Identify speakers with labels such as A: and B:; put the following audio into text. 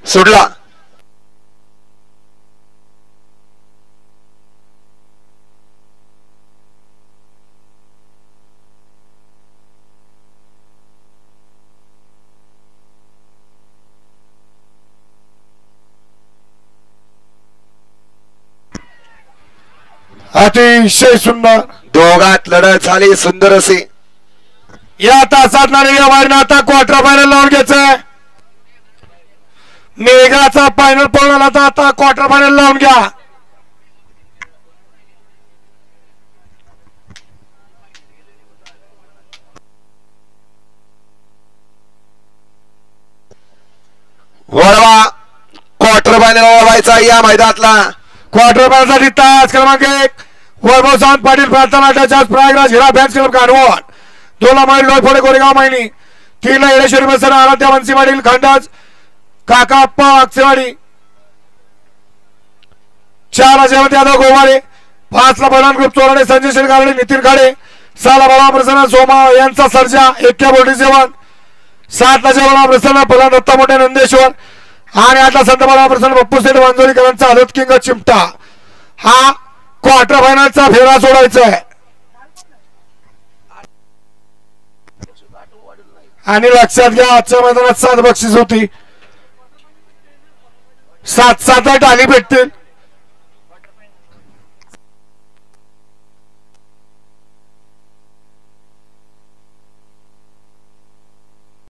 A: सुटला.
B: अतिशय सुंदर
A: दोघात लढत झाली सुंदर असे.
B: या तासात नाणेच्या वारीनं आता क्वार्टर फायनल लावून घ्यायचंय. मेघाचा फायनल पळून आला तर आता क्वार्टर फायनल लावून घ्या.
A: वळवा क्वार्टर फायनल वळवायचा या मैदानातला.
B: क्वार्टर फायनल साठी तास क्रमांक 1 वैभव सावंत पाटील प्रार्थना नाट्याच्या प्रयागराज हिरा फॅन्स क्लब कानवड. 2 मैल लोयफोडे कोरेगाव मैनी. 3 येडेश्वरी बसर आराध्या वंशी पाटील खंडाज काका अप्पा अक्षवाडी. 4 जयवंत यादव गोवारे. 5 बलवान ग्रुप चोराडे संजय शेरगावडे नितीन खाडे. 6 बलवान प्रसन्न सोमा यांचा सर्जा 41 7 बलवान प्रसन्न फलन दत्ता मोठे नंदेश्वर आणि 8 संत बलवान प्रसन्न बप्पू सेठ वांजोलीकरांचा हलत किंग चिमटा. हा क्वार्टर फायनलचा फेरा सोडायचा आहे. आणि लक्षात घ्या आजच्या मैदानात 7 बक्षीस होती. 7-7 आली भेटतील.